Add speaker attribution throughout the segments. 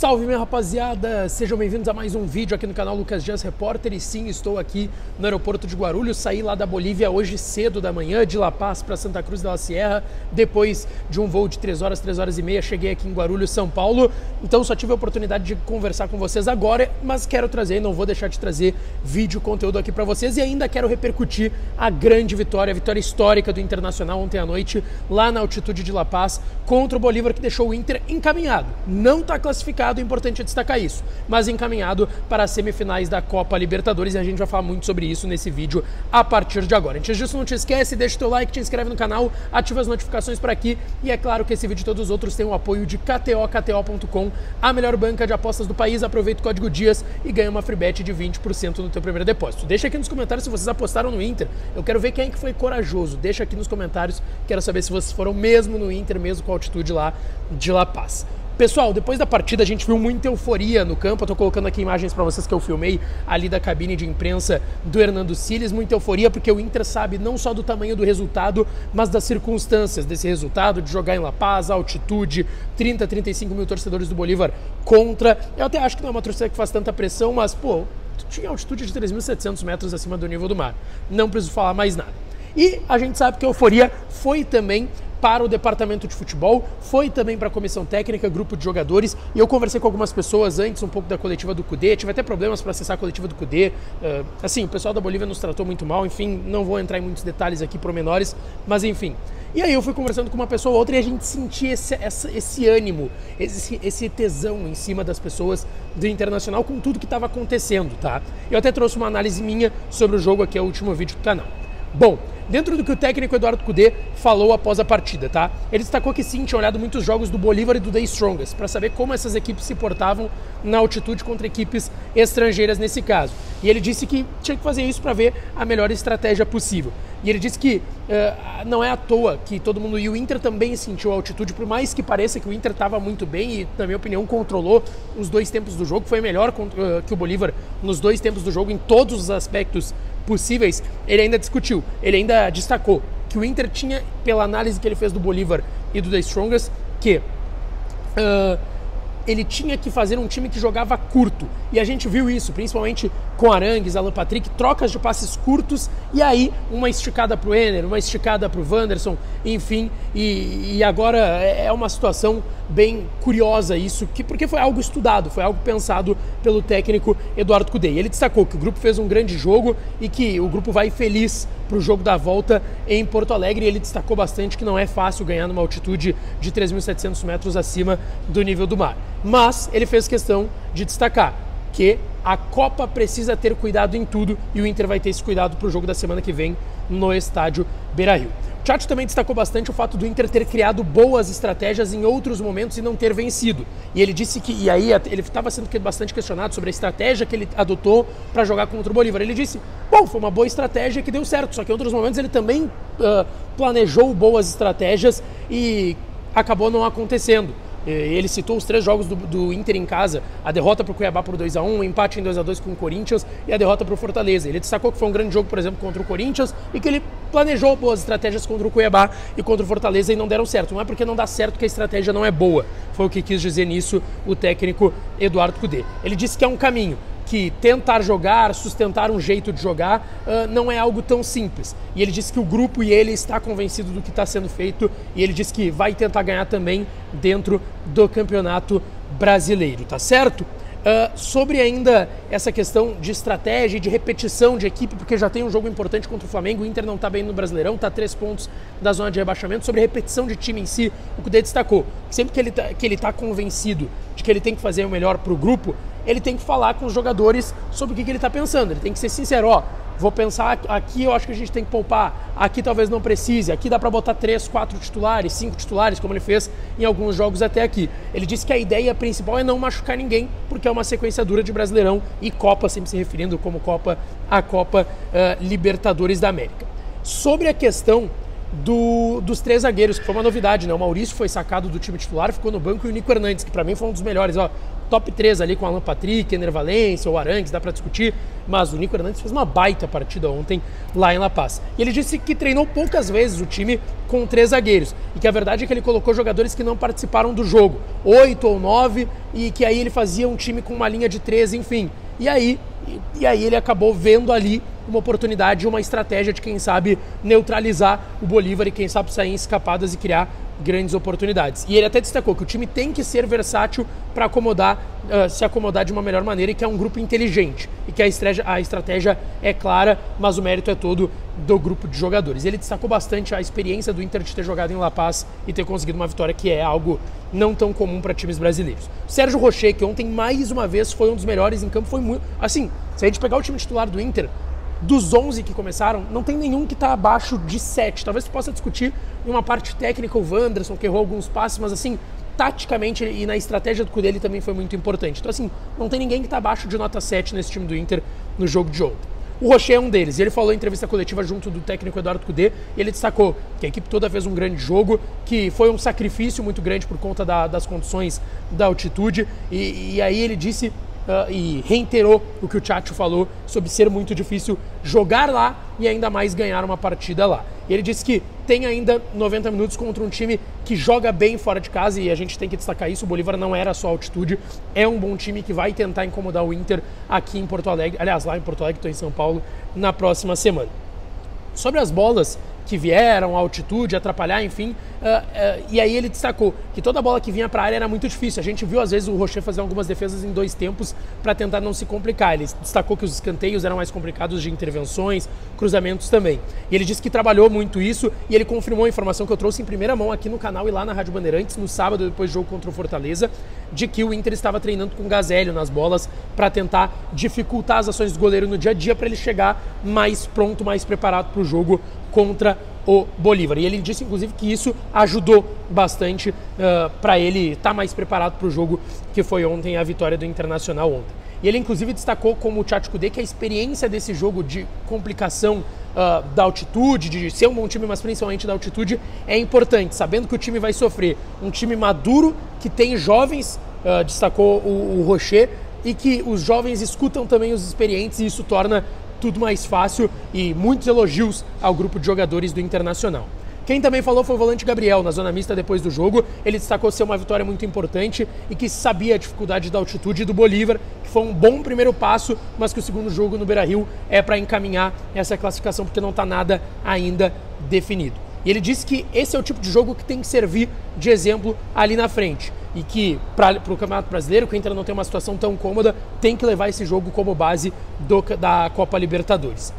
Speaker 1: Salve, minha rapaziada! Sejam bem-vindos a mais um vídeo aqui no canal Lucas Dias Repórter. E sim, estou aqui no aeroporto de Guarulhos. Saí lá da Bolívia hoje cedo da manhã, de La Paz para Santa Cruz de la Sierra. Depois de um voo de 3 horas e meia, cheguei aqui em Guarulhos, São Paulo. Então só tive a oportunidade de conversar com vocês agora, mas quero trazer, não vou deixar de trazer vídeo, conteúdo aqui para vocês. E ainda quero repercutir a grande vitória, a vitória histórica do Internacional ontem à noite, lá na altitude de La Paz, contra o Bolívar, que deixou o Inter encaminhado. Não está classificado, é importante destacar isso, mas encaminhado para as semifinais da Copa Libertadores, e a gente vai falar muito sobre isso nesse vídeo a partir de agora. Antes disso, não te esquece, deixa o teu like, te inscreve no canal, ativa as notificações por aqui, e é claro que esse vídeo e todos os outros têm o apoio de KTO.com, a melhor banca de apostas do país. Aproveita o código DIAS e ganha uma free bet de 20% no teu primeiro depósito. Deixa aqui nos comentários se vocês apostaram no Inter, eu quero ver quem é que foi corajoso, deixa aqui nos comentários, quero saber se vocês foram mesmo no Inter, mesmo com a altitude lá de La Paz. Pessoal, depois da partida a gente viu muita euforia no campo. Eu tô colocando aqui imagens para vocês que eu filmei ali da cabine de imprensa do Hernando Siles. Muita euforia porque o Inter sabe não só do tamanho do resultado, mas das circunstâncias desse resultado, de jogar em La Paz, altitude, 30, 35 mil torcedores do Bolívar contra. Eu até acho que não é uma torcida que faz tanta pressão, mas, pô, tinha altitude de 3.700 metros acima do nível do mar. Não preciso falar mais nada. E a gente sabe que a euforia foi também para o departamento de futebol, foi também para a comissão técnica, grupo de jogadores, e eu conversei com algumas pessoas antes um pouco da coletiva do Kudê, tive até problemas para acessar a coletiva do Kudê, assim, o pessoal da Bolívia nos tratou muito mal, enfim, não vou entrar em muitos detalhes aqui, pormenores, mas enfim. E aí eu fui conversando com uma pessoa ou outra e a gente sentia esse ânimo, esse tesão em cima das pessoas do Internacional com tudo que estava acontecendo, tá? Eu até trouxe uma análise minha sobre o jogo aqui, é o último vídeo do canal. Bom, dentro do que o técnico Eduardo Kudê falou após a partida, tá? Ele destacou que sim, tinha olhado muitos jogos do Bolívar e do The Strongest para saber como essas equipes se portavam na altitude contra equipes estrangeiras nesse caso. E ele disse que tinha que fazer isso para ver a melhor estratégia possível. E ele disse que não é à toa que todo mundo, e o Inter também sentiu a altitude, por mais que pareça que o Inter estava muito bem e, na minha opinião, controlou os dois tempos do jogo, foi melhor que o Bolívar nos dois tempos do jogo, em todos os aspectos possíveis. Ele ainda discutiu, ele ainda destacou que o Inter tinha, pela análise que ele fez do Bolívar e do The Strongest, que ele tinha que fazer um time que jogava curto, e a gente viu isso, principalmente com Arangues, Alan Patrick, trocas de passes curtos, e aí uma esticada para o Ener, uma esticada para o Wanderson, enfim, e agora é uma situação bem curiosa isso, porque foi algo estudado, foi algo pensado pelo técnico Eduardo Kudê. Ele destacou que o grupo fez um grande jogo e que o grupo vai feliz para o jogo da volta em Porto Alegre, e ele destacou bastante que não é fácil ganhar numa altitude de 3.700 metros acima do nível do mar. Mas ele fez questão de destacar que a Copa precisa ter cuidado em tudo, e o Inter vai ter esse cuidado para o jogo da semana que vem no estádio Beira-Rio. O Tchatcho também destacou bastante o fato do Inter ter criado boas estratégias em outros momentos e não ter vencido. E ele disse que, e aí ele estava sendo bastante questionado sobre a estratégia que ele adotou para jogar contra o Bolívar. Ele disse, bom, foi uma boa estratégia que deu certo, só que em outros momentos ele também planejou boas estratégias e acabou não acontecendo. Ele citou os 3 jogos do Inter em casa, a derrota para o Cuiabá por 2-1, o empate em 2-2 com o Corinthians e a derrota para o Fortaleza. Ele destacou que foi um grande jogo, por exemplo, contra o Corinthians, e que ele planejou boas estratégias contra o Cuiabá e contra o Fortaleza e não deram certo. Não é porque não dá certo que a estratégia não é boa. Foi o que quis dizer nisso o técnico Eduardo Kudê. Ele disse que é um caminho, que tentar jogar, sustentar um jeito de jogar não é algo tão simples. E ele disse que o grupo e ele está convencido do que está sendo feito, e ele disse que vai tentar ganhar também dentro do Campeonato Brasileiro, tá certo? Sobre ainda essa questão de estratégia e de repetição de equipe, porque já tem um jogo importante contra o Flamengo, o Inter não está bem no Brasileirão, está a 3 pontos da zona de rebaixamento. Sobre repetição de time em si, o Kudê destacou que sempre que ele tá convencido de que ele tem que fazer o melhor para o grupo, ele tem que falar com os jogadores sobre o que ele está pensando, ele tem que ser sincero, ó, vou pensar aqui, eu acho que a gente tem que poupar, aqui talvez não precise, aqui dá para botar 3, 4 titulares, 5 titulares, como ele fez em alguns jogos até aqui. Ele disse que a ideia principal é não machucar ninguém, porque é uma sequência dura de Brasileirão e Copa, sempre se referindo como a Copa Libertadores da América. Sobre a questão dos 3 zagueiros, que foi uma novidade, né? O Maurício foi sacado do time titular, ficou no banco, e o Nico Hernandes, que para mim foi um dos melhores, ó, top 3 ali com Alan Patrick, Ener Valencia ou Arangues, dá para discutir, mas o Nico Hernandes fez uma baita partida ontem lá em La Paz. E ele disse que treinou poucas vezes o time com 3 zagueiros, e que a verdade é que ele colocou jogadores que não participaram do jogo, 8 ou 9, e que aí ele fazia um time com uma linha de 3, enfim. E aí ele acabou vendo ali uma oportunidade, uma estratégia de, quem sabe, neutralizar o Bolívar e, quem sabe, sair em escapadas e criar grandes oportunidades. E ele até destacou que o time tem que ser versátil para se acomodar de uma melhor maneira, e que é um grupo inteligente e que a estratégia é clara, mas o mérito é todo do grupo de jogadores. Ele destacou bastante a experiência do Inter de ter jogado em La Paz e ter conseguido uma vitória que é algo não tão comum para times brasileiros. O Sérgio Rocher, que ontem mais uma vez foi um dos melhores em campo, foi muito... Assim, se a gente pegar o time titular do Inter, dos 11 que começaram, não tem nenhum que está abaixo de 7. Talvez tu possa discutir em uma parte técnica o Wanderson, que errou alguns passes, mas assim, taticamente e na estratégia do Kudê ele também foi muito importante. Então assim, não tem ninguém que está abaixo de nota 7 nesse time do Inter no jogo de ontem. O Rocher é um deles, e ele falou em entrevista coletiva junto do técnico Eduardo Kudê, e ele destacou que a equipe toda fez um grande jogo, que foi um sacrifício muito grande por conta das condições da altitude, e aí ele disse... e reiterou o que o Chacho falou sobre ser muito difícil jogar lá e ainda mais ganhar uma partida lá. Ele disse que tem ainda 90 minutos contra um time que joga bem fora de casa, e a gente tem que destacar isso. O Bolívar não era só altitude, é um bom time que vai tentar incomodar o Inter aqui em Porto Alegre, aliás, lá em Porto Alegre, estou em São Paulo, na próxima semana. Sobre as bolas que vieram, a altitude, atrapalhar, enfim, e aí ele destacou que toda bola que vinha para a área era muito difícil. A gente viu às vezes o Rocher fazer algumas defesas em 2 tempos para tentar não se complicar. Ele destacou que os escanteios eram mais complicados de intervenções, cruzamentos também. E ele disse que trabalhou muito isso, e ele confirmou a informação que eu trouxe em primeira mão aqui no canal e lá na Rádio Bandeirantes, no sábado, depois do jogo contra o Fortaleza, de que o Inter estava treinando com o Gazélio nas bolas para tentar dificultar as ações do goleiro no dia a dia, para ele chegar mais pronto, mais preparado para o jogo contra o Bolívar. E ele disse, inclusive, que isso ajudou bastante para ele estar mais preparado para o jogo que foi ontem, a vitória do Internacional ontem. E ele, inclusive, destacou, como o Chacho Kudê, que a experiência desse jogo de complicação da altitude, de ser um bom time, mas principalmente da altitude, é importante, sabendo que o time vai sofrer. Um time maduro, que tem jovens, destacou o Rocher, e que os jovens escutam também os experientes, e isso torna tudo mais fácil, e muitos elogios ao grupo de jogadores do Internacional. Quem também falou foi o volante Gabriel, na zona mista depois do jogo. Ele destacou ser uma vitória muito importante e que sabia a dificuldade da altitude do Bolívar, que foi um bom primeiro passo, mas que o segundo jogo no Beira-Rio é para encaminhar essa classificação, porque não está nada ainda definido. E ele disse que esse é o tipo de jogo que tem que servir de exemplo ali na frente, e que para o Campeonato Brasileiro, que o Inter não tem uma situação tão cômoda, tem que levar esse jogo como base da Copa Libertadores.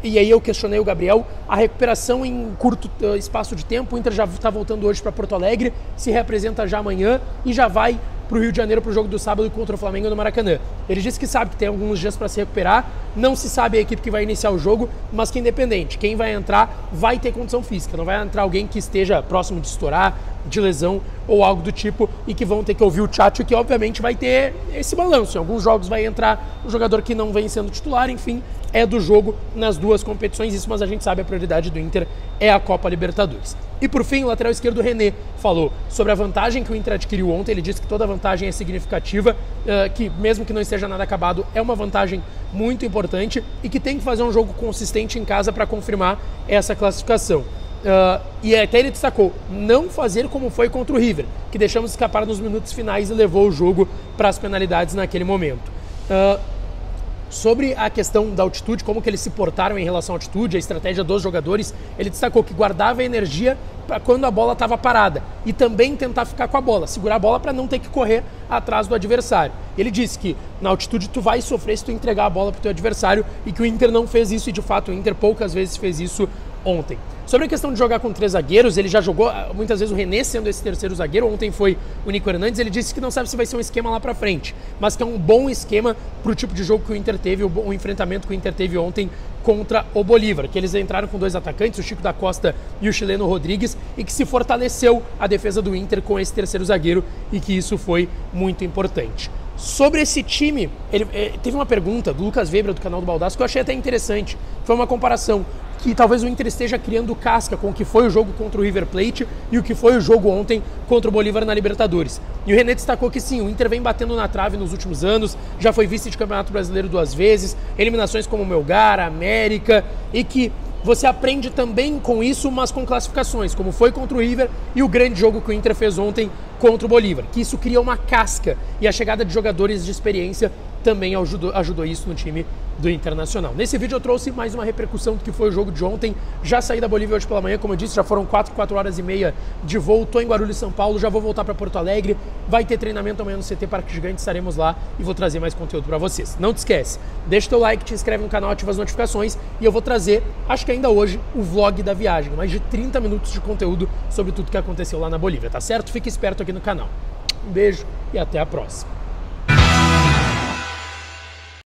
Speaker 1: E aí eu questionei o Gabriel, a recuperação em curto espaço de tempo. O Inter já está voltando hoje para Porto Alegre, se representa já amanhã e já vai para o Rio de Janeiro para o jogo do sábado contra o Flamengo no Maracanã. Ele disse que sabe que tem alguns dias para se recuperar, não se sabe a equipe que vai iniciar o jogo, mas que independente, quem vai entrar vai ter condição física, não vai entrar alguém que esteja próximo de estourar, de lesão ou algo do tipo, e que vão ter que ouvir o Chacho, que obviamente vai ter esse balanço. Em alguns jogos vai entrar um jogador que não vem sendo titular, enfim, é do jogo nas duas competições, isso, mas a gente sabe a prioridade do Inter é a Copa Libertadores. E por fim, o lateral esquerdo René falou sobre a vantagem que o Inter adquiriu ontem. Ele disse que toda vantagem é significativa, que mesmo que não esteja nada acabado, é uma vantagem muito importante e que tem que fazer um jogo consistente em casa para confirmar essa classificação. E até ele destacou, não fazer como foi contra o River, que deixamos escapar nos minutos finais e levou o jogo para as penalidades naquele momento. Sobre a questão da altitude, como que eles se portaram em relação à altitude, a estratégia dos jogadores, ele destacou que guardava energia para quando a bola estava parada e também tentar ficar com a bola, segurar a bola para não ter que correr atrás do adversário. Ele disse que na altitude tu vai sofrer se tu entregar a bola para o teu adversário, e que o Inter não fez isso, e de fato o Inter poucas vezes fez isso ontem. Sobre a questão de jogar com 3 zagueiros, ele já jogou muitas vezes o René sendo esse terceiro zagueiro. Ontem foi o Nico Hernandes. Ele disse que não sabe se vai ser um esquema lá pra frente, mas que é um bom esquema pro tipo de jogo que o Inter teve, o enfrentamento que o Inter teve ontem contra o Bolívar, que eles entraram com 2 atacantes, o Chico da Costa e o chileno Rodrigues, e que se fortaleceu a defesa do Inter com esse terceiro zagueiro, e que isso foi muito importante. Sobre esse time, teve uma pergunta do Lucas Weber, do canal do Baldasso, que eu achei até interessante. Foi uma comparação que talvez o Inter esteja criando casca com o que foi o jogo contra o River Plate e o que foi o jogo ontem contra o Bolívar na Libertadores. E o René destacou que sim, o Inter vem batendo na trave nos últimos anos, já foi vice de Campeonato Brasileiro 2 vezes, eliminações como o Melgar, América, e que você aprende também com isso, mas com classificações, como foi contra o River e o grande jogo que o Inter fez ontem contra o Bolívar, que isso cria uma casca, e a chegada de jogadores de experiência também ajudou isso no time do Internacional. Nesse vídeo eu trouxe mais uma repercussão do que foi o jogo de ontem. Já saí da Bolívia hoje pela manhã, como eu disse, já foram 4 horas e meia de voo. Tô em Guarulhos, São Paulo, já vou voltar para Porto Alegre. Vai ter treinamento amanhã no CT Parque Gigante, estaremos lá e vou trazer mais conteúdo para vocês. Não te esquece, deixa teu like, te inscreve no canal, ativa as notificações e eu vou trazer, acho que ainda hoje, o vlog da viagem. Mais de 30 minutos de conteúdo sobre tudo que aconteceu lá na Bolívia, tá certo? Fique esperto aqui no canal. Um beijo e até a próxima.